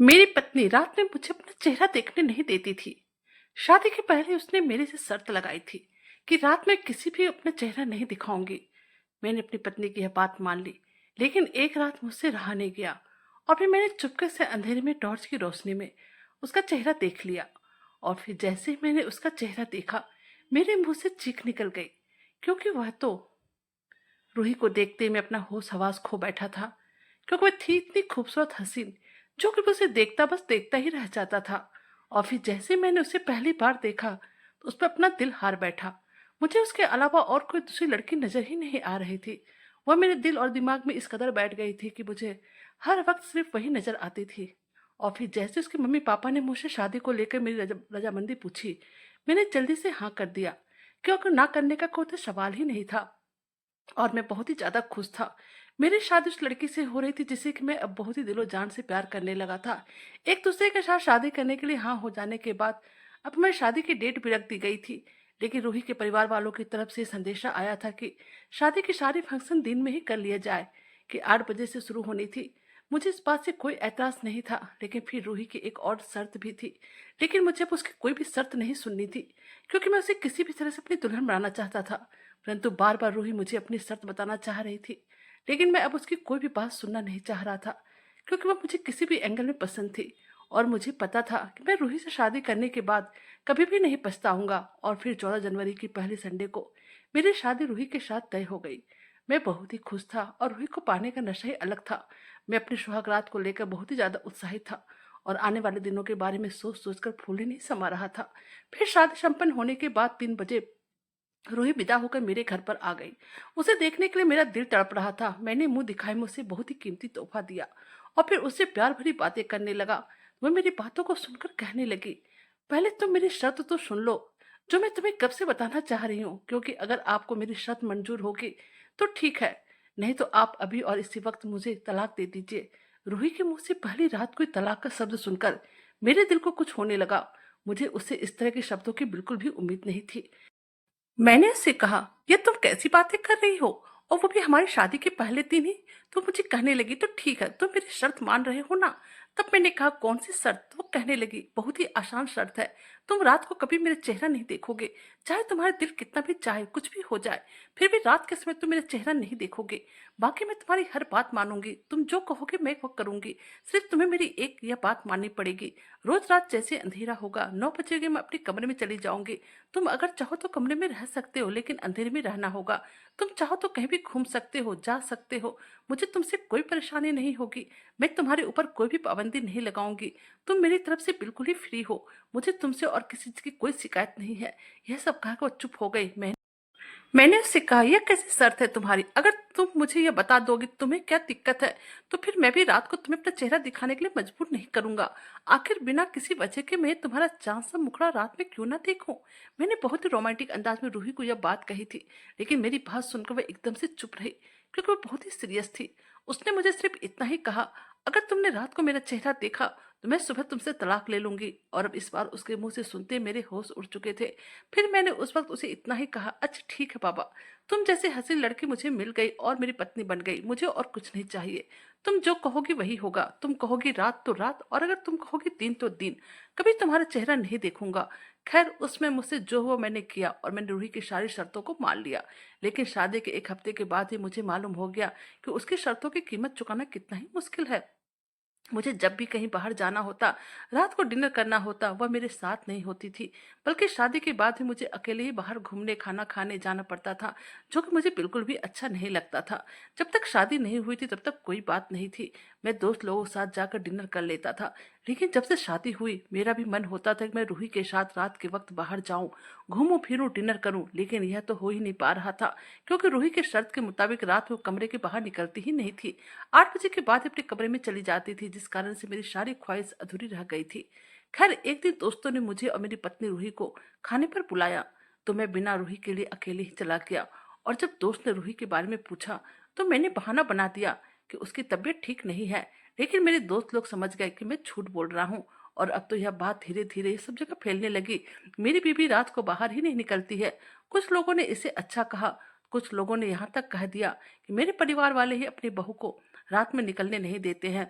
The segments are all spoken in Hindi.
मेरी पत्नी रात में मुझे अपना चेहरा देखने नहीं देती थी। शादी के पहले उसने मेरे से शर्त लगाई थी कि रात में किसी भी अपना चेहरा नहीं दिखाऊंगी। मैंने अपनी पत्नी की यह बात मान ली, लेकिन एक रात मुझसे रहा नहीं गया और फिर मैंने चुपके से अंधेरे में टॉर्च की रोशनी में उसका चेहरा देख लिया। और फिर जैसे ही मैंने उसका चेहरा देखा, मेरे मुंह से चीख निकल गई, क्योंकि वह तो रूही को देखते ही मैं अपना होश हवास खो बैठा था। क्योंकि वह थी इतनी खूबसूरत हसीन, जो कि मैं उसे देखता बस देखता ही रह जाता था। और फिर जैसे मैंने उसे पहली बार देखा, तो उस पर अपना दिल हार बैठा। मुझे उसके अलावा और कोई दूसरी लड़की नजर ही नहीं आ रही थी। वह मेरे दिल और दिमाग में इस कदर बैठ गई थी कि मुझे हर वक्त सिर्फ वही नजर आती थी। और फिर जैसे उसके मम्मी पापा ने मुझसे शादी को लेकर मेरी रजामंदी पूछी, मैंने जल्दी से हाँ कर दिया, क्योंकि ना करने का कोई तो सवाल ही नहीं था। और मैं बहुत ही ज्यादा खुश था। मेरी शादी उस लड़की से हो रही थी जिसे कि मैं अब बहुत ही दिलो जान से प्यार करने लगा था। एक दूसरे के साथ शादी करने के लिए हाँ हो जाने के बाद अब मैं शादी की डेट भी रख दी गई थी। लेकिन रूही के परिवार वालों की तरफ से संदेशा आया था कि शादी की सारी फंक्शन दिन में ही कर लिया जाए, कि 8 बजे से शुरू होनी थी। मुझे इस बात से कोई एतराज नहीं था, लेकिन फिर रूही की एक और शर्त भी थी। लेकिन मुझे अब उसकी कोई भी शर्त नहीं सुननी थी, क्योंकि मैं उसे किसी भी तरह से अपनी दुल्हन बनाना चाहता था। परंतु बार बार रूही मुझे अपनी शर्त बताना चाह रही थी, लेकिन मैं अब उसकी कोई भी बात सुनना नहीं चाह रहा था, क्योंकि वह मुझे किसी भी एंगल में पसंद थी। और मुझे पता था कि मैं रूही से शादी करने के बाद कभी भी नहीं पछताऊंगा। और फिर 14 जनवरी की पहली संडे को मेरी शादी रूही के साथ तय हो गई। मैं बहुत ही खुश था और रूही को पाने का नशा ही अलग था। मैं अपनी सुहागरात को लेकर बहुत ही ज्यादा उत्साहित था और आने वाले दिनों के बारे में सोच सोचकर फूले नहीं समा रहा था। फिर शादी संपन्न होने के बाद 3 बजे रूही विदा होकर मेरे घर पर आ गई। उसे देखने के लिए मेरा दिल तड़प रहा था। मैंने मुंह दिखाए में उसे बहुत ही कीमती तोहफा दिया और फिर उससे प्यार भरी बातें करने लगा। वह मेरी बातों को सुनकर कहने लगी, पहले तुम मेरी शर्त तो सुन लो, जो मैं तुम्हें कब से बताना चाह रही हूँ। क्योंकि अगर आपको मेरी शर्त मंजूर होगी तो ठीक है, नहीं तो आप अभी और इसी वक्त मुझे तलाक दे दीजिए। रूही के मुंह से पहली रात कोई तलाक का शब्द सुनकर मेरे दिल को कुछ होने लगा। मुझे उससे इस तरह के शब्दों की बिल्कुल भी उम्मीद नहीं थी। मैंने उससे कहा, ये तुम कैसी बातें कर रही हो, और वो भी हमारी शादी के पहले दिन ही। तो मुझे कहने लगी, तो ठीक है, तुम मेरी शर्त मान रहे हो ना। तब मैंने कहा, कौन सी शर्त। तो वो कहने लगी, बहुत ही आसान शर्त है। तुम रात को कभी मेरा चेहरा नहीं देखोगे, चाहे तुम्हारा दिल कितना भी चाहे, कुछ भी हो जाए, फिर भी रात के समय तुम मेरा चेहरा नहीं देखोगे। बाकी मैं तुम्हारी हर बात मानूंगी, तुम जो कहोगे मैं वो करूंगी। सिर्फ तुम्हें मेरी एक यह बात माननी पड़ेगी, रोज रात जैसे अंधेरा होगा 9 बजे मैं अपने कमरे में चली जाऊंगी। तुम अगर चाहो तो कमरे में रह सकते हो, लेकिन अंधेरे में रहना होगा। तुम चाहो तो कहीं भी घूम सकते हो, जा सकते हो, मुझे तुमसे कोई परेशानी नहीं होगी। मैं तुम्हारे ऊपर कोई भी पाबंदी नहीं लगाऊंगी। तुम मेरी तरफ से बिल्कुल ही फ्री हो, मुझे तुमसे और किसी चीज की कोई शिकायत नहीं है। यह सब कहकर वो चुप हो गई। मैंने उससे कहा, यह कैसी शर्त है तुम्हारी। अगर तुम मुझे यह बता दोगे तुम्हें क्या दिक्कत है, तो फिर मैं भी रात को तुम्हें अपना चेहरा दिखाने के लिए मजबूर नहीं करूंगा। आखिर बिना किसी वजह के मैं तुम्हारा चांद सा मुखड़ा रात में क्यों ना देखूं। मैंने बहुत ही रोमांटिक अंदाज में रूही को यह बात कही थी, लेकिन मेरी बात सुनकर वह एकदम से चुप रही, क्योंकि वह बहुत ही सीरियस थी। उसने मुझे सिर्फ इतना ही कहा, अगर तुमने रात को मेरा चेहरा देखा तो मैं सुबह तुमसे तलाक ले लूंगी। और अब इस बार उसके मुंह से सुनते मेरे होश उड़ चुके थे। फिर मैंने उस वक्त उसे इतना ही कहा, अच्छा ठीक है बाबा, तुम जैसे हसीन लड़की मुझे मिल गई और मेरी पत्नी बन गई, मुझे और कुछ नहीं चाहिए। तुम जो कहोगी वही होगा। तुम कहोगी रात तो रात, और अगर तुम कहोगी दिन तो दिन, कभी तुम्हारा चेहरा नहीं देखूंगा। खैर, उसमें मुझसे जो हुआ मैंने किया और मैंने रूही की सारी शर्तों को मान लिया। लेकिन शादी के 1 हफ्ते के बाद ही मुझे मालूम हो गया कि उसकी शर्तों की कीमत चुकाना कितना ही मुश्किल है। मुझे जब भी कहीं बाहर जाना होता, रात को डिनर करना होता, वह मेरे साथ नहीं होती थी, बल्कि शादी के बाद ही मुझे अकेले ही बाहर घूमने खाना खाने जाना पड़ता था, जो कि मुझे बिल्कुल भी अच्छा नहीं लगता था। जब तक शादी नहीं हुई थी तब तक कोई बात नहीं थी, मैं दोस्त लोगों के साथ जाकर डिनर कर लेता था। लेकिन जब से शादी हुई मेरा भी मन होता था कि मैं रूही के साथ रात के वक्त बाहर जाऊं, घूमूं फिरूं, डिनर करूं, लेकिन यह तो हो ही नहीं पा रहा था, क्योंकि रूही के शर्त के मुताबिक रात वो कमरे के बाहर निकलती ही नहीं थी। 8 बजे के बाद ही अपने कमरे में चली जाती थी, जिस कारण से मेरी सारी ख्वाहिश अधूरी रह गई थी। खैर, एक दिन दोस्तों ने मुझे और मेरी पत्नी रूही को खाने पर बुलाया, तो मैं बिना रूही के लिए अकेले ही चला गया। और जब दोस्त ने रूही के बारे में पूछा, तो मैंने बहाना बना दिया कि उसकी तबीयत ठीक नहीं है। लेकिन मेरे दोस्त लोग समझ गए कि मैं झूठ बोल रहा हूँ, और अब तो यह बात धीरे धीरे सब जगह फैलने लगी। मेरी बीवी रात को बाहर ही नहीं निकलती है। कुछ लोगों ने इसे अच्छा कहा, कुछ लोगों ने यहाँ तक कह दिया कि मेरे परिवार वाले ही अपनी बहू को रात में निकलने नहीं देते हैं।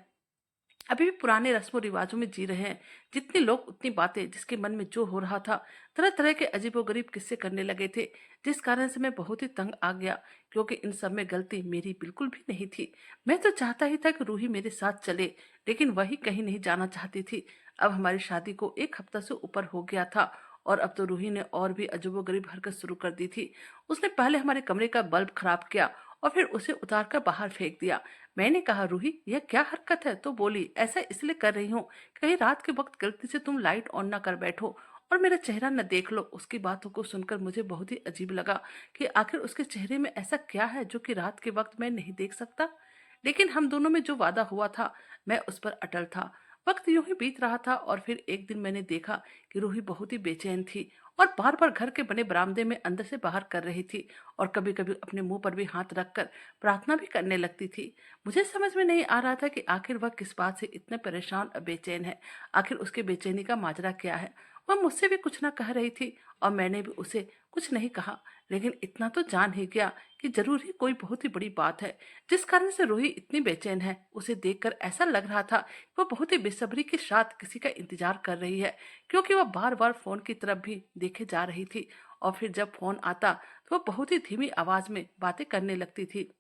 अभी भी पुराने रस्मों रिवाजों में जी रहे हैं। जितने लोग उतनी बातें, जिसके मन में जो हो रहा था। तरह तरह के अजीबोगरीब किस्से करने लगे थे, जिस कारण से मैं बहुत ही तंग आ गया, क्योंकि इन सब में गलती मेरी बिल्कुल भी नहीं थी। मैं तो चाहता ही था कि रूही मेरे साथ चले, लेकिन वही कहीं नहीं जाना चाहती थी। अब हमारी शादी को 1 हफ्ता से ऊपर हो गया था, और अब तो रूही ने और भी अजीबोगरीब हरकत शुरू कर दी थी। उसने पहले हमारे कमरे का बल्ब खराब किया, और फिर उसे उतार कर बाहर फेंक दिया। मैंने कहा, रूही यह क्या हरकत है? तो बोली, ऐसा इसलिए कर रही हूँ, कहीं रात के वक्त गलती से तुम लाइट ऑन ना कर बैठो और मेरा चेहरा न देख लो। उसकी बातों को सुनकर मुझे बहुत ही अजीब लगा कि आखिर उसके चेहरे में ऐसा क्या है जो कि रात के वक्त मैं नहीं देख सकता। लेकिन हम दोनों में जो वादा हुआ था, मैं उस पर अटल था। वक्त यूं ही बीत रहा था, और फिर एक दिन मैंने देखा कि रूही बहुत ही बेचैन थी, और बार बार घर के बने बरामदे में अंदर से बाहर कर रही थी, और कभी कभी अपने मुंह पर भी हाथ रखकर प्रार्थना भी करने लगती थी। मुझे समझ में नहीं आ रहा था कि आखिर वह किस बात से इतने परेशान और बेचैन है। आखिर उसके बेचैनी का माजरा क्या है? वह मुझसे भी कुछ ना कह रही थी, और मैंने भी उसे कुछ नहीं कहा। लेकिन इतना तो जान ही गया कि जरूर ही कोई बहुत ही बड़ी बात है, जिस कारण से रूही इतनी बेचैन है। उसे देखकर ऐसा लग रहा था कि वह बहुत ही बेसब्री के साथ किसी का इंतजार कर रही है, क्योंकि वह बार बार फोन की तरफ भी देखे जा रही थी। और फिर जब फोन आता तो वह बहुत ही धीमी आवाज में बातें करने लगती थी।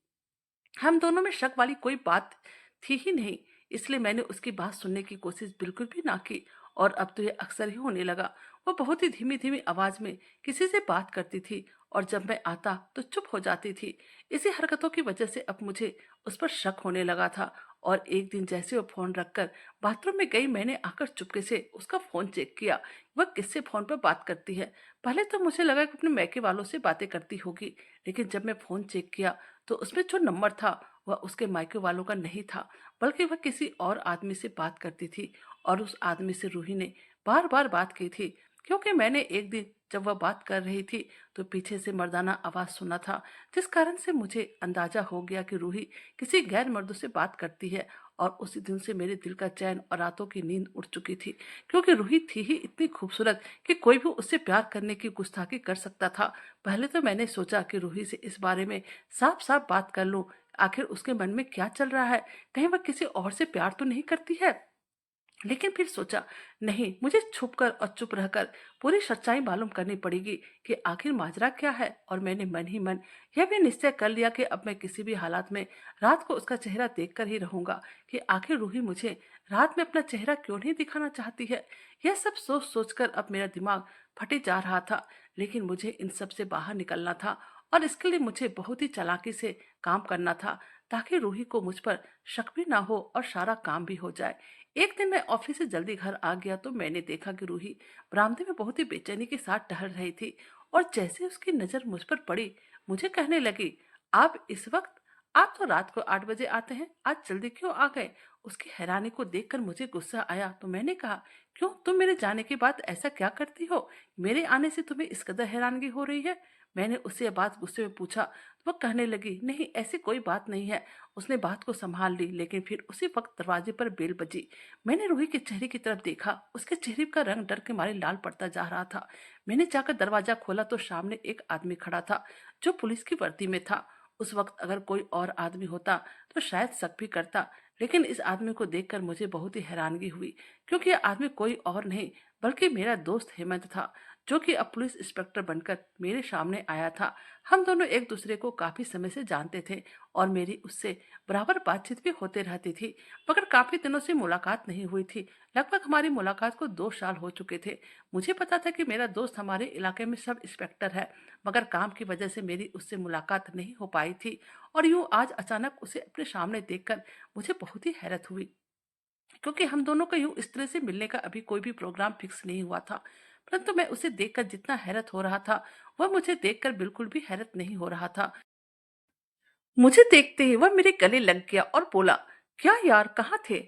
हम दोनों में शक वाली कोई बात थी ही नहीं, इसलिए मैंने उसकी बात सुनने की कोशिश बिल्कुल भी ना की। और अब तो यह अक्सर ही होने लगा। वो बहुत ही धीमी धीमी आवाज में किसी से बात करती थी, और जब मैं आता तो चुप हो जाती थी। इसी हरकतों की वजह से अब मुझे उस पर शक होने लगा था। और एक दिन जैसे वो फोन रखकर बाथरूम में गई, मैंने आकर चुपके से उसका फोन चेक किया। वह किससे फोन पर बात करती है? पहले तो मुझे लगा कि अपने मैके वालों से बातें करती होगी, लेकिन जब मैं फोन चेक किया तो उसमें जो नंबर था वह उसके मायके वालों का नहीं था, बल्कि वह किसी और आदमी से बात करती थी। और उस आदमी से रूही ने बार बार बात की थी, क्योंकि मैंने एक दिन जब वह बात कर रही थी तो पीछे से मर्दाना आवाज सुना था, जिस कारण से मुझे अंदाजा हो गया कि रूही किसी गैर मर्द से बात करती है। और उसी दिन से मेरे दिल का चैन और रातों की नींद उड़ चुकी थी, क्योंकि रूही थी ही इतनी खूबसूरत कि कोई भी उससे प्यार करने की गुस्ताखी कर सकता था। पहले तो मैंने सोचा कि रूही से इस बारे में साफ साफ बात कर लूं, आखिर उसके मन में क्या चल रहा है, कहीं वह किसी और से प्यार तो नहीं करती है। लेकिन फिर सोचा, नहीं, मुझे छुपकर और चुप रहकर पूरी सच्चाई मालूम करनी पड़ेगी कि आखिर माजरा क्या है। और मैंने मन ही मन यह भी निश्चय कर लिया कि अब मैं किसी भी हालात में रात को उसका चेहरा देखकर ही रहूंगा, कि आखिर रूही मुझे रात में अपना चेहरा क्यों नहीं दिखाना चाहती है। यह सब सोच सोचकर अब मेरा दिमाग फटे जा रहा था। लेकिन मुझे इन सब से बाहर निकलना था, और इसके लिए मुझे बहुत ही चालाकी से काम करना था, ताकि रूही को मुझ पर शक भी ना हो और सारा काम भी हो जाए। एक दिन मैं ऑफिस से जल्दी घर आ गया तो मैंने देखा कि रूही बरामदे में बहुत ही बेचैनी के साथ टहल रही थी। और जैसे उसकी नजर मुझ पर पड़ी, मुझे कहने लगी, आप इस वक्त? आप तो रात को 8 बजे आते हैं, आज जल्दी क्यों आ गए? उसकी हैरानी को देखकर मुझे गुस्सा आया, तो मैंने कहा, क्यों, तुम मेरे जाने के बाद ऐसा क्या करती हो? मेरे आने से तुम्हें इस कदर हैरानगी हो रही है? मैंने उससे यह बात गुस्से में पूछा तो वह कहने लगी, नहीं, ऐसी कोई बात नहीं है। उसने बात को संभाल ली, लेकिन फिर उसी वक्त दरवाजे पर बेल बजी। मैंने रूही के चेहरे की तरफ देखा, उसके चेहरे का रंग डर के मारे लाल पड़ता जा रहा था। मैंने जाकर दरवाजा खोला तो सामने एक आदमी खड़ा था, जो पुलिस की वर्दी में था। उस वक्त अगर कोई और आदमी होता तो शायद शक भी करता, लेकिन इस आदमी को देखकर मुझे बहुत ही हैरानगी हुई, क्योंकि यह आदमी कोई और नहीं बल्कि मेरा दोस्त हेमंत था, जो कि अब पुलिस इंस्पेक्टर बनकर मेरे सामने आया था। हम दोनों एक दूसरे को काफी समय से जानते थे, और मेरी उससे बराबर बातचीत भी होते रहती थी, मगर काफी दिनों से मुलाकात नहीं हुई थी। लगभग हमारी मुलाकात को 2 साल हो चुके थे। मुझे पता था कि मेरा दोस्त हमारे इलाके में सब इंस्पेक्टर है, मगर काम की वजह से मेरी उससे मुलाकात नहीं हो पाई थी। और यूं आज अचानक उसे अपने सामने देखकर मुझे बहुत ही हैरत हुई, क्योंकि हम दोनों का यूं इस तरह से मिलने का अभी कोई भी प्रोग्राम फिक्स नहीं हुआ था। परंतु मैं उसे देखकर जितना हैरत हो रहा था, वह मुझे देखकर बिल्कुल भी हैरत नहीं हो रहा था। मुझे देखते ही वह मेरे गले लग गया और बोला, क्या यार, कहाँ थे?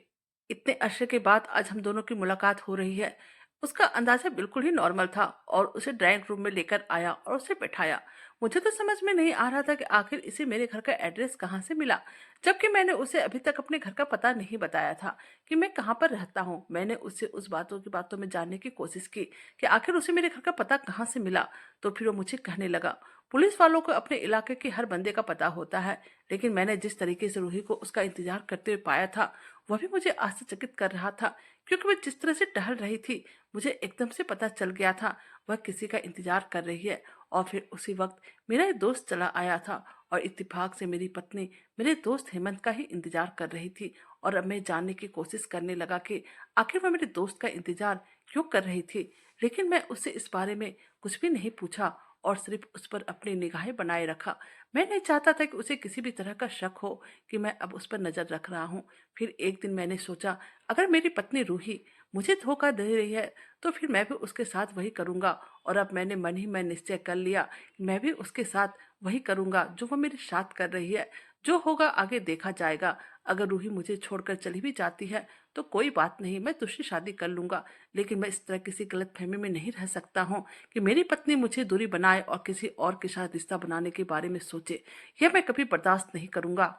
इतने अरसे के बाद आज हम दोनों की मुलाकात हो रही है। उसका अंदाजा बिल्कुल ही नॉर्मल था, और उसे ड्राइंग रूम में लेकर आया और उसे बैठाया। मुझे तो समझ में नहीं आ रहा था कि आखिर इसे मेरे घर का एड्रेस कहाँ से मिला, जबकि मैंने उसे अभी तक अपने घर का पता नहीं बताया था कि मैं कहाँ पर रहता हूँ। मैंने उससे उस बातों में जानने की कोशिश की कि आखिर उसे मेरे घर का पता कहाँ से मिला। तो फिर वो मुझे कहने लगा, पुलिस वालों को अपने इलाके के हर बंदे का पता होता है, लेकिन मैंने जिस तरीके से रूही को उसका इंतजार करते हुए पाया था वह भी मुझे आश्चर्यचकित कर रहा था, क्योंकि वह जिस तरह से टहल रही थी मुझे एकदम से पता चल गया था वह किसी का इंतजार कर रही है। और फिर उसी वक्त मेरा एक दोस्त चला आया था और इत्तेफाक से मेरी पत्नी मेरे दोस्त हेमंत का ही इंतजार कर रही थी। और अब मैं जानने की कोशिश करने लगा कि आखिर वह मेरे दोस्त का इंतजार क्यों कर रही थी, लेकिन मैं उससे इस बारे में कुछ भी नहीं पूछा और सिर्फ उस पर अपनी निगाहें बनाए रखा। मैं नहीं चाहता था कि उसे किसी भी तरह का शक हो कि मैं अब उस पर नजर रख रहा हूँ। फिर एक दिन मैंने सोचा, अगर मेरी पत्नी रूही मुझे धोखा दे रही है तो फिर मैं भी उसके साथ वही करूंगा। और अब मैंने मन ही मन निश्चय कर लिया कि मैं भी उसके साथ वही करूंगा जो वो मेरे साथ कर रही है। जो होगा आगे देखा जाएगा। अगर रूही मुझे छोड़कर चली भी जाती है तो कोई बात नहीं, मैं दूसरी शादी कर लूंगा, लेकिन मैं इस तरह किसी गलतफहमी में नहीं रह सकता हूँ कि मेरी पत्नी मुझे दूरी बनाए और किसी और के साथ रिश्ता बनाने के बारे में सोचे। यह मैं कभी बर्दाश्त नहीं करूंगा।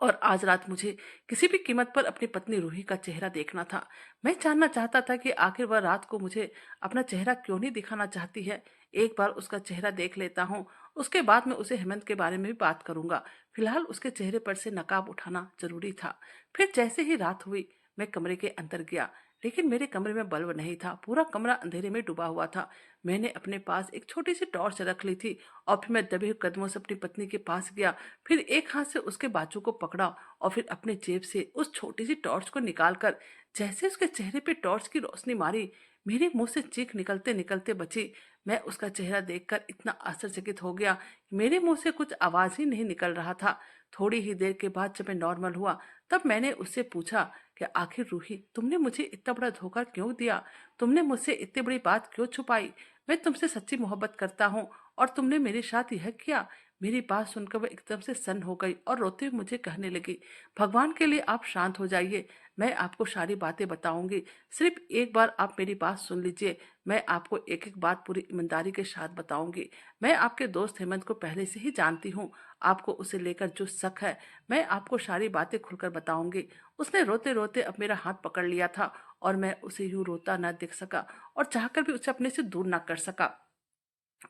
और आज रात मुझे किसी भी कीमत पर अपनी पत्नी रूही का चेहरा देखना था। मैं जानना चाहता था कि आखिर वह रात को मुझे अपना चेहरा क्यों नहीं दिखाना चाहती है। एक बार उसका चेहरा देख लेता हूँ, उसके बाद मैं उसे हेमंत के बारे में भी बात करूंगा। फिलहाल उसके चेहरे पर से नकाब उठाना जरूरी था। फिर जैसे ही रात हुई मैं कमरे के अंदर गया, लेकिन मेरे कमरे में बल्ब नहीं था। पूरा कमरा अंधेरे में डूबा हुआ था। मैंने अपने पास एक छोटी सी टॉर्च रख ली थी और फिर मैं दबे हुए कदमों से अपनी पत्नी के पास गया। फिर एक हाथ से उसके बाजू को पकड़ा और फिर अपने जेब से उस छोटी सी टॉर्च को निकालकर जैसे उसके चेहरे पे टॉर्च की रोशनी मारी, मेरे मुंह से चीख निकलते निकलते बची। मैं उसका चेहरा देखकर इतना आश्चर्यचकित हो गया कि मेरे मुंह से कुछ आवाज ही नहीं निकल रहा था। थोड़ी ही देर के बाद जब मैं नॉर्मल हुआ तब मैंने उससे पूछा कि आखिर रूही, तुमने मुझे इतना बड़ा धोखा क्यों दिया? तुमने मुझसे इतनी बड़ी बात क्यों छुपाई? मैं तुमसे सच्ची मोहब्बत करता हूँ और तुमने मेरे साथ यह किया। मेरी बात सुनकर वह एकदम से सन्न हो गई और रोते हुए मुझे कहने लगी, भगवान के लिए आप शांत हो जाइए, मैं आपको सारी बातें बताऊंगी। सिर्फ एक बार आप मेरी बात सुन लीजिए। मैं आपको एक एक बात पूरी ईमानदारी के साथ बताऊंगी। मैं आपके दोस्त हेमंत को पहले से ही जानती हूँ। आपको उसे लेकर जो शक है, मैं आपको सारी बातें खुलकर बताऊंगी। उसने रोते रोते अब मेरा हाथ पकड़ लिया था और मैं उसे यूं रोता न देख सका और चाहकर भी उसे अपने से दूर न कर सका।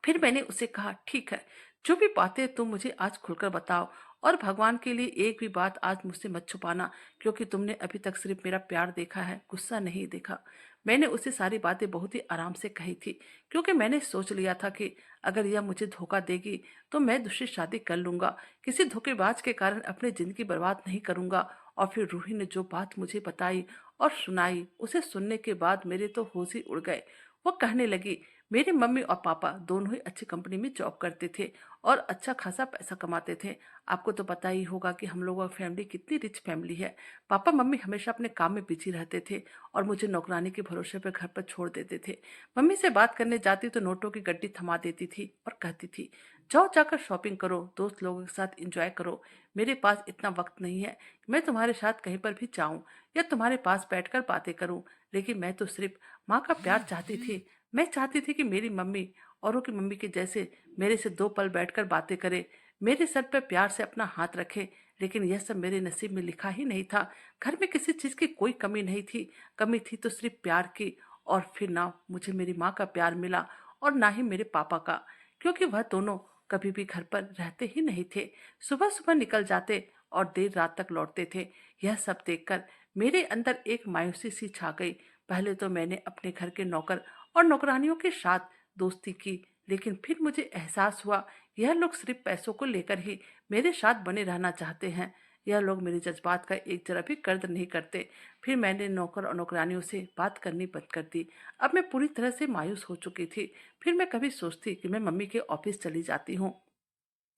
फिर मैंने उसे कहा, ठीक है, जो भी बातें तुम मुझे आज खुलकर बताओ, और भगवान के लिए एक भी बात आज मुझसे मत छुपाना, क्योंकि तुमने अभी तक सिर्फ मेरा प्यार देखा है, गुस्सा नहीं देखा। मैंने उसे सारी बातें बहुत ही आराम से कही थी, क्योंकि मैंने सोच लिया था कि अगर यह मुझे धोखा देगी तो मैं दूसरी शादी कर लूंगा। किसी धोखेबाज के कारण अपनी जिंदगी बर्बाद नहीं करूंगा। और फिर रूही ने जो बात मुझे बताई और सुनाई, उसे सुनने के बाद मेरे तो होश ही उड़ गए। वो कहने लगी, मेरे मम्मी और पापा दोनों ही अच्छी कंपनी में जॉब करते थे और अच्छा खासा पैसा कमाते थे। आपको तो पता ही होगा कि हम लोगों की फैमिली कितनी रिच फैमिली है। पापा मम्मी हमेशा अपने काम में बिजी रहते थे और मुझे नौकरानी के भरोसे पर घर पर छोड़ देते थे। मम्मी से बात करने जाती तो नोटों की गड्डी थमा देती थी और कहती थी, जाओ जाकर शॉपिंग करो, दोस्त लोगों के साथ एंजॉय करो। मेरे पास इतना वक्त नहीं है कि मैं तुम्हारे साथ कहीं पर भी जाऊं या तुम्हारे पास बैठकर बातें करूं। लेकिन मैं तो सिर्फ माँ का प्यार चाहती थी। मैं चाहती थी कि मेरी मम्मी औरों की मम्मी के जैसे मेरे से दो पल बैठकर बातें करे, मेरे सर पर प्यार से अपना हाथ रखे। लेकिन यह सब मेरे नसीब में लिखा ही नहीं था। घर में किसी चीज की कोई कमी नहीं थी। कमी थी तो सिर्फ प्यार की। और फिर ना मुझे मेरी माँ का प्यार मिला और ना ही मेरे पापा का, क्योंकि वह दोनों कभी भी घर पर रहते ही नहीं थे। सुबह सुबह निकल जाते और देर रात तक लौटते थे। यह सब देखकर मेरे अंदर एक मायूसी सी छा गई। पहले तो मैंने अपने घर के नौकर और नौकरानियों के साथ दोस्ती की, लेकिन फिर मुझे एहसास हुआ यह लोग सिर्फ पैसों को लेकर ही मेरे साथ बने रहना चाहते हैं। यह लोग मेरे जज्बात का एक जरा भी कद्र नहीं करते। फिर मैंने नौकर और नौकरानियों से बात करनी बंद कर दी। अब मैं पूरी तरह से मायूस हो चुकी थी। फिर मैं कभी सोचती कि मैं मम्मी के ऑफिस चली जाती हूँ,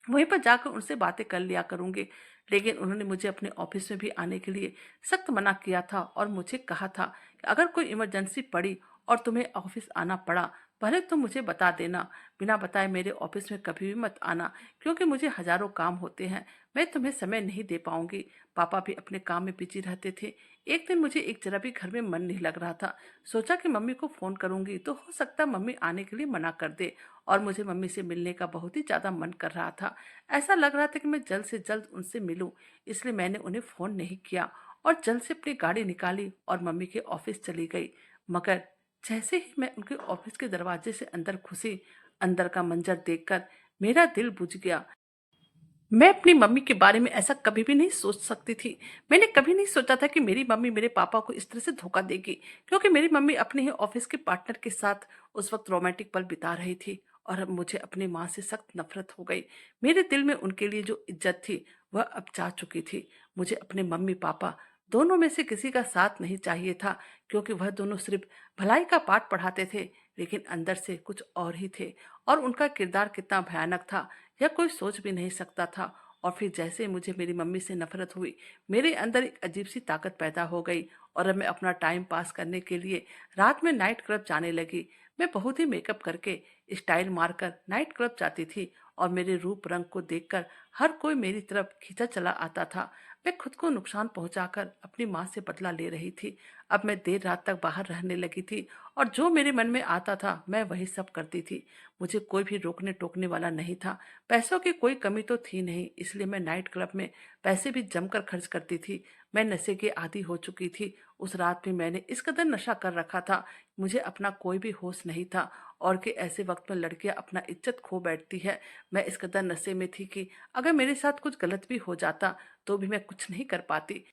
वहीं पर जाकर उनसे बातें कर लिया करूंगी। लेकिन उन्होंने मुझे अपने ऑफिस में भी आने के लिए सख्त मना किया था और मुझे कहा था कि अगर कोई इमरजेंसी पड़ी और तुम्हें ऑफिस आना पड़ा पहले तुम मुझे बता देना, बिना बताए मेरे ऑफिस में कभी भी मत आना, क्योंकि मुझे हजारों काम होते हैं। मैं तुम्हें समय नहीं दे पाऊंगी। पापा भी अपने काम में बिजी रहते थे। एक दिन मुझे एक जरा भी घर में मन नहीं लग रहा था। सोचा कि मम्मी को फोन करूंगी तो हो सकता है मम्मी आने के लिए मना कर दे, और मुझे मम्मी से मिलने का बहुत ही ज्यादा मन कर रहा था। ऐसा लग रहा था कि मैं जल्द से जल्द उनसे मिलूं, इसलिए मैंने उन्हें फोन नहीं किया और जल्द से अपनी गाड़ी निकाली और मम्मी के ऑफिस चली गई। मगर जैसे ही मैं उनके ऑफिस के दरवाजे से अंदर घुसी, अंदर का मंजर देखकर मेरा दिल बुझ गया। मैं अपनी मम्मी के बारे में ऐसा कभी भी नहीं सोच सकती थी। मैंने कभी नहीं सोचा था कि मेरी मम्मी मेरे पापा को इस तरह से धोखा देगी, क्योंकि मेरी मम्मी अपने ही ऑफिस के पार्टनर के साथ उस वक्त रोमांटिक पल बिता रही थी, और अब मुझे अपनी माँ से सख्त नफरत हो गई। मेरे दिल में उनके लिए जो इज्जत थी वह अब जा चुकी थी। मुझे अपने मम्मी पापा दोनों में से किसी का साथ नहीं चाहिए था, क्योंकि वह दोनों सिर्फ भलाई का पाठ पढ़ाते थे, लेकिन अंदर से कुछ और ही थे। और उनका किरदार कितना भयानक था यह कोई सोच भी नहीं सकता था। और फिर जैसे मुझे मेरी मम्मी से नफरत हुई, मेरे अंदर एक अजीब सी ताकत पैदा हो गई, और अब मैं अपना टाइम पास करने के लिए रात में नाइट क्लब जाने लगी। मैं बहुत ही मेकअप करके, स्टाइल मारकर नाइट क्लब जाती थी, और मेरे रूप रंग को देखकर हर कोई मेरी तरफ खींचा चला आता था। मैं खुद को नुकसान पहुंचाकर अपनी माँ से बदला ले रही थी। अब मैं देर रात तक बाहर रहने लगी थी, और जो मेरे मन में आता था मैं वही सब करती थी। मुझे कोई भी रोकने टोकने वाला नहीं था। पैसों की कोई कमी तो थी नहीं, इसलिए मैं नाइट क्लब में पैसे भी जमकर खर्च करती थी। मैं नशे की आदी हो चुकी थी। उस रात भी मैंने इस कदर नशा कर रखा था, मुझे अपना कोई भी होश नहीं था। और कि ऐसे वक्त में लड़कियां अपना इज्जत खो बैठती है। मैं इस कदर नशे में थी कि अगर मेरे साथ कुछ गलत भी हो जाता तो भी मैं कुछ नहीं कर पाती।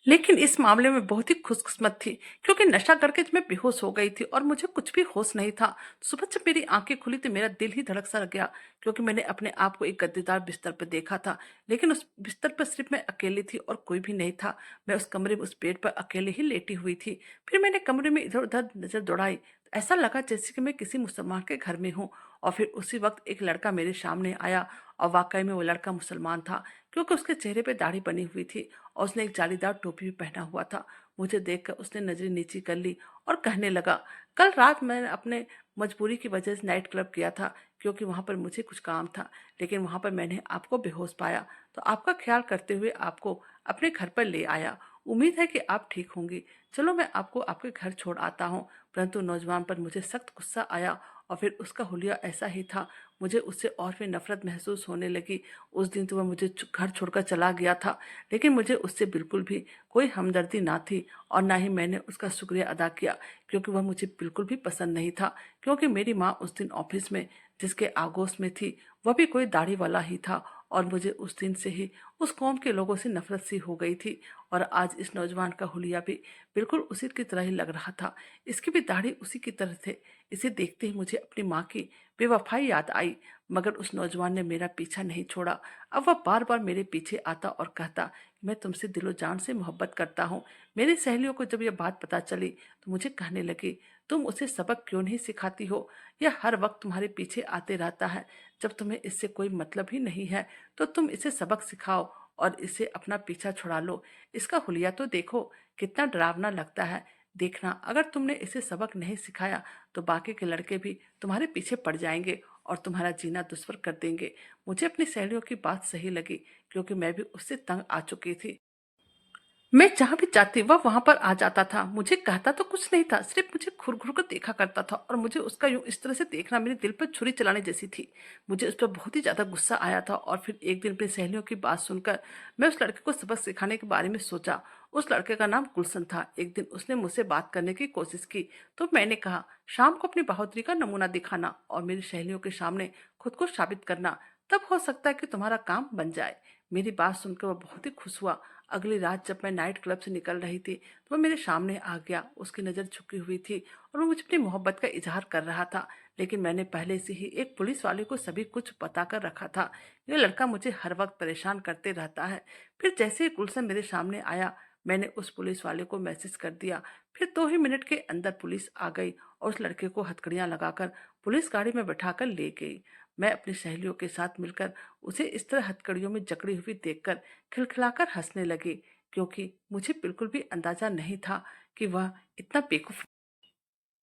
लेकिन इस मामले में बहुत ही खुशकिस्मत थी, क्योंकि नशा करके मैं बेहोश हो गई थी और मुझे कुछ भी होश नहीं था। सुबह जब मेरी आंखें खुली तो मेरा दिल ही धड़क सा गया, क्योंकि मैंने अपने आप को एक गद्देदार बिस्तर पर देखा था। लेकिन उस बिस्तर पर सिर्फ मैं अकेली थी और कोई भी नहीं था। मैं उस कमरे में उस बेड पर अकेले ही लेटी हुई थी। फिर मैंने कमरे में इधर उधर नजर दौड़ाई, तो ऐसा लगा जैसे कि मैं किसी मुसलमान के घर में हूँ। और फिर उसी वक्त एक लड़का मेरे सामने आया, और वाकई में वो लड़का मुसलमान था, क्योंकि उसके चेहरे पे दाढ़ी बनी हुई थी और उसने एक जालीदार टोपी भी पहना हुआ था। मुझे देखकर उसने नजरें नीची कर ली और कहने लगा, कल रात मैंने अपने मजबूरी की वजह से नाइट क्लब किया था, क्योंकि वहां पर मुझे कुछ काम था। लेकिन वहां पर मैंने आपको बेहोश पाया, तो आपका ख्याल करते हुए आपको अपने घर पर ले आया। उम्मीद है कि आप ठीक होंगी। चलो मैं आपको आपके घर छोड़ आता हूँ। परंतु नौजवान पर मुझे सख्त गुस्सा आया, और फिर उसका हुलिया ऐसा ही था। मुझे उससे और भी नफरत महसूस होने लगी। उस दिन तो वह मुझे घर छोड़कर चला गया था, लेकिन मुझे उससे बिल्कुल भी कोई हमदर्दी ना थी, और ना ही मैंने उसका शुक्रिया अदा किया, क्योंकि वह मुझे बिल्कुल भी पसंद नहीं था। क्योंकि मेरी माँ उस दिन ऑफिस में जिसके आगोश में थी वह भी कोई दाढ़ी वाला ही था, और मुझे उस दिन से ही उस कौम के लोगों से नफरत सी हो गई थी। और आज इस नौजवान का हुलिया भी बिल्कुल उसी की तरह ही लग रहा था। इसकी भी दाढ़ी उसी की तरह थे। इसे देखते ही मुझे अपनी माँ की बेवफाई याद आई। मगर उस नौजवान ने मेरा पीछा नहीं छोड़ा। अब वह बार बार मेरे पीछे आता और कहता, मैं तुमसे दिलो जान से मोहब्बत करता हूँ। मेरी सहेलियों को जब यह बात पता चली तो मुझे कहने लगी, तुम उसे सबक क्यों नहीं सिखाती हो? यह हर वक्त तुम्हारे पीछे आते रहता है। जब तुम्हें इससे कोई मतलब ही नहीं है तो तुम इसे सबक सिखाओ और इसे अपना पीछा छुड़ा लो। इसका हुलिया तो देखो, कितना डरावना लगता है। देखना, अगर तुमने इसे सबक नहीं सिखाया तो बाकी के लड़के भी तुम्हारे पीछे पड़ जाएंगे और तुम्हारा जीना दुश्वर कर देंगे। मुझे अपनी सहेलियों की बात सही लगी, क्योंकि मैं भी उससे तंग आ चुकी थी। मैं जहां भी जाती वह वहां पर आ जाता था। मुझे कहता तो कुछ नहीं था, सिर्फ मुझे घूर घूर कर देखा करता था, और मुझे उसका यूं इस तरह से देखना मेरे दिल पर छुरी चलाने जैसी थी। मुझे उस पर बहुत ही ज्यादा गुस्सा आया था, और फिर एक दिन अपनी सहेलियों की बात सुनकर मैं उस लड़के को सबक सिखाने के बारे में सोचा। उस लड़के का नाम गुलशन था। एक दिन उसने मुझसे बात करने की कोशिश की, तो मैंने कहा, शाम को अपनी बहादुरी का नमूना दिखाना और मेरी सहेलियों के सामने खुद को साबित करना, तब हो सकता है कि तुम्हारा काम बन जाए। मेरी बात सुनकर वह बहुत ही खुश हुआ। अगली रात जब मैं नाइट क्लब से निकल रही थी तो वह मेरे सामने आ गया। उसकी नज़र झुकी हुई थी और वो मुझे अपनी मोहब्बत का इजहार कर रहा था। लेकिन मैंने पहले से ही एक पुलिस वाले को सभी कुछ बता कर रखा था। ये लड़का मुझे हर वक्त परेशान करते रहता है। फिर जैसे ही गुलशन मेरे सामने आया, मैंने उस पुलिस वाले को मैसेज कर दिया। फिर 2 ही मिनट के अंदर पुलिस आ गई और उस लड़के को हथकड़ियां लगाकर पुलिस गाड़ी में बैठाकर ले गई। मैं अपनी सहेलियों के साथ मिलकर उसे इस तरह हथकड़ियों में जकड़ी हुई देखकर खिलखिलाकर हंसने लगी, क्योंकि मुझे बिल्कुल भी अंदाजा नहीं था कि वह इतना बेवकूफ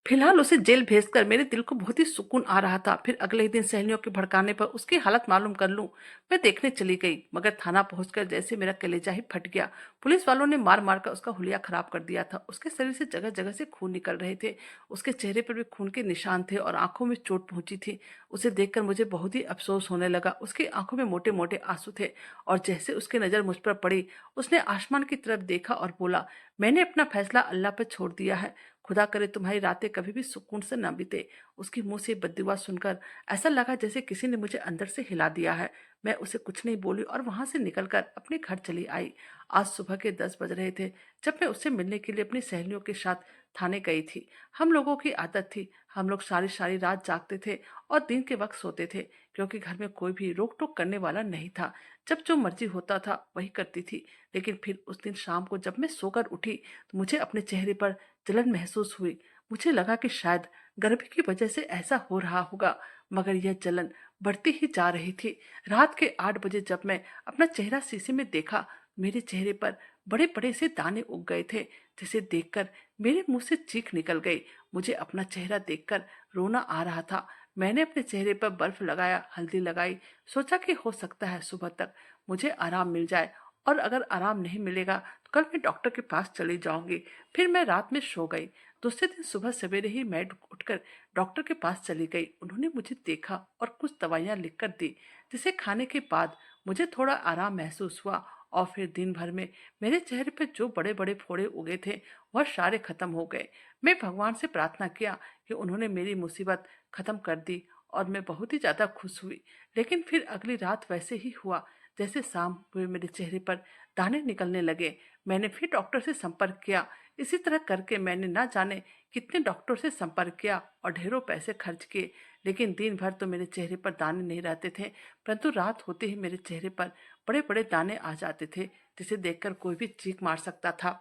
फिलहाल उसे जेल भेजकर मेरे दिल को बहुत ही सुकून आ रहा था। फिर अगले ही दिन सहेलियों के भड़काने पर उसकी हालत मालूम कर लूं, मैं देखने चली गई। मगर थाना पहुंचकर जैसे मेरा कलेजा ही फट गया। पुलिस वालों ने मार मार कर उसका हुलिया खराब कर दिया था। उसके शरीर से जगह जगह से खून निकल रहे थे। उसके चेहरे पर भी खून के निशान थे और आंखों में चोट पहुंची थी। उसे देखकर मुझे बहुत ही अफसोस होने लगा। उसकी आंखों में मोटे मोटे आंसू थे और जैसे उसकी नजर मुझ पर पड़ी, उसने आसमान की तरफ देखा और बोला, मैंने अपना फैसला अल्लाह पर छोड़ दिया है। खुदा करे तुम्हारी रातें कभी भी सुकून से न बीते। उसके मुंह से बद्दुआ सुनकर ऐसा लगा जैसे किसी ने मुझे अंदर से हिला दिया है। मैं उसे कुछ नहीं बोली और वहां से निकलकर अपने घर चली आई। आज सुबह के 10 बज रहे थे जब मैं उससे मिलने के लिए अपनी सहेलियों के साथ थाने गई थी। हम लोगों की आदत थी, हम लोग सारी सारी रात जागते थे और दिन के वक्त सोते थे, क्योंकि घर में कोई भी रोक टोक करने वाला नहीं था। जब जो मर्जी होता था वही करती थी। लेकिन फिर उस दिन शाम को जब मैं सोकर उठी तो मुझे अपने चेहरे पर जलन महसूस हुई। मुझे लगा कि शायद गर्मी की वजह से ऐसा हो रहा होगा, मगर यह जलन बढ़ती ही जा रही थी। रात के 8 बजे जब मैं अपना चेहरा शीशे में देखा, मेरे चेहरे पर बड़े बड़े से दाने उग गए थे, जिसे देखकर मेरे मुंह से चीख निकल गई। मुझे अपना चेहरा देखकर रोना आ रहा था। मैंने अपने चेहरे पर बर्फ लगाया, हल्दी लगाई, सोचा कि हो सकता है सुबह तक मुझे आराम मिल जाए, और अगर आराम नहीं मिलेगा तो कल मैं डॉक्टर के पास चली जाऊंगी। फिर मैं रात में सो गई। दूसरे दिन सुबह सवेरे ही मैं उठकर डॉक्टर के पास चली गई। उन्होंने मुझे देखा और कुछ दवाइयां लिखकर दी, जिसे खाने के बाद मुझे थोड़ा आराम महसूस हुआ। और फिर दिन भर में मेरे चेहरे पर जो बड़े बड़े फोड़े उगे थे वह सारे खत्म हो गए। मैं भगवान से प्रार्थना किया कि उन्होंने मेरी मुसीबत खत्म कर दी और मैं बहुत ही ज्यादा खुश हुई। लेकिन फिर अगली रात वैसे ही हुआ। जैसे शाम हुए मेरे चेहरे पर दाने निकलने लगे। मैंने फिर डॉक्टर से संपर्क किया। इसी तरह करके मैंने ना जाने कितने डॉक्टर से संपर्क किया और ढेरों पैसे खर्च किए। लेकिन दिन भर तो मेरे चेहरे पर दाने नहीं रहते थे, परंतु रात होते ही मेरे चेहरे पर बड़े बड़े दाने आ जाते थे, जिसे देखकर कोई भी चीख मार सकता था।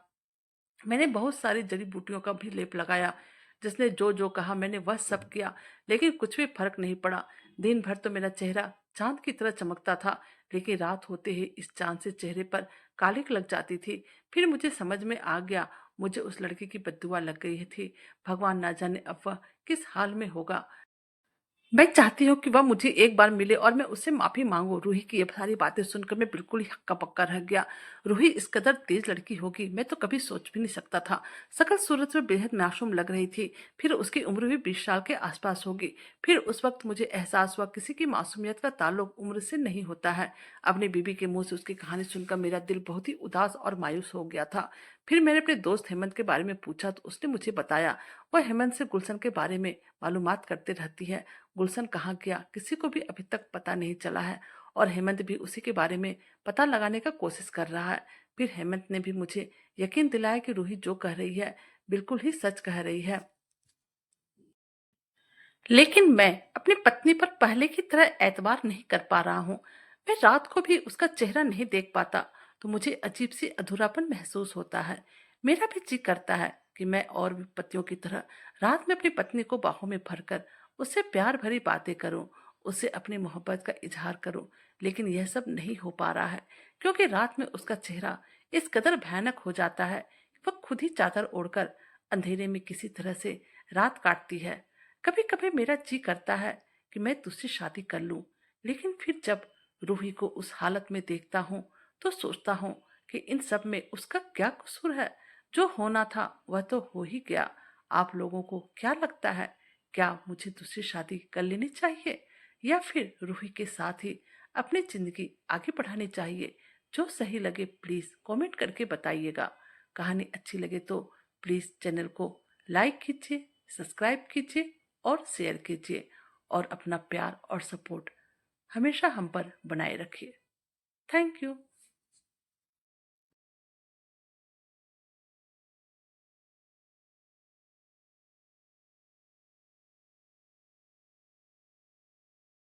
मैंने बहुत सारी जड़ी बूटियों का भी लेप लगाया। जिसने जो जो कहा मैंने वह सब किया, लेकिन कुछ भी फर्क नहीं पड़ा। दिन भर तो मेरा चेहरा चांद की तरह चमकता था, लेकिन रात होते ही इस चांद से चेहरे पर कालिक लग जाती थी। फिर मुझे समझ में आ गया, मुझे उस लड़की की बद्दुआ लग गई थी। भगवान ना जाने अब वह किस हाल में होगा। मैं चाहती हूँ कि वह मुझे एक बार मिले और मैं उससे माफी मांगू। रूही की ये सारी बातें सुनकर मैं बिल्कुल ही हक्का पक्का रह गया। रूही इस कदर तेज लड़की होगी मैं तो कभी सोच भी नहीं सकता था। सकल सूरत में बेहद मासूम लग रही थी। फिर उसकी उम्र भी 20 साल के आसपास होगी। फिर उस वक्त मुझे एहसास हुआ किसी की मासूमियत का ताल्लुक उम्र से नहीं होता है। अपनी बीबी के मुंह से उसकी कहानी सुनकर मेरा दिल बहुत ही उदास और मायूस हो गया था। फिर मैंने अपने दोस्त हेमंत के बारे में पूछा तो उसने मुझे बताया वह हेमंत से गुलशन के बारे में मालूमात करते रहती है। गुलशन कहाँ गया किसी को भी अभी तक पता नहीं चला है, और हेमंत भी उसी के बारे में पता लगाने का कोशिश कर रहा है। फिर हेमंत ने भी मुझे यकीन दिलाया कि रूही जो कह रही है बिल्कुल ही सच कह रही है। लेकिन मैं अपनी पत्नी पर पहले की तरह एतबार नहीं कर पा रहा हूँ। मैं रात को भी उसका चेहरा नहीं देख पाता तो मुझे अजीब सी अधूरापन महसूस होता है। मेरा भी जी करता है कि मैं और भी पतियों की तरह रात में अपनी पत्नी को बाहों में भरकर उससे प्यार भरी बातें करूं, उससे अपनी मोहब्बत का इजहार करूं। लेकिन यह सब नहीं हो पा रहा है, क्योंकि रात में उसका चेहरा इस कदर भयानक हो जाता है कि वह खुद ही चादर ओढ़कर अंधेरे में किसी तरह से रात काटती है। कभी कभी मेरा जी करता है कि मैं तुझसे शादी कर लूं, लेकिन फिर जब रूही को उस हालत में देखता हूँ तो सोचता हूँ कि इन सब में उसका क्या कसूर है। जो होना था वह तो हो ही गया। आप लोगों को क्या लगता है, क्या मुझे दूसरी शादी कर लेनी चाहिए या फिर रूही के साथ ही अपनी जिंदगी आगे बढ़ानी चाहिए? जो सही लगे प्लीज कमेंट करके बताइएगा। कहानी अच्छी लगे तो प्लीज चैनल को लाइक कीजिए, सब्सक्राइब कीजिए और शेयर कीजिए, और अपना प्यार और सपोर्ट हमेशा हम पर बनाए रखिए। Thank you.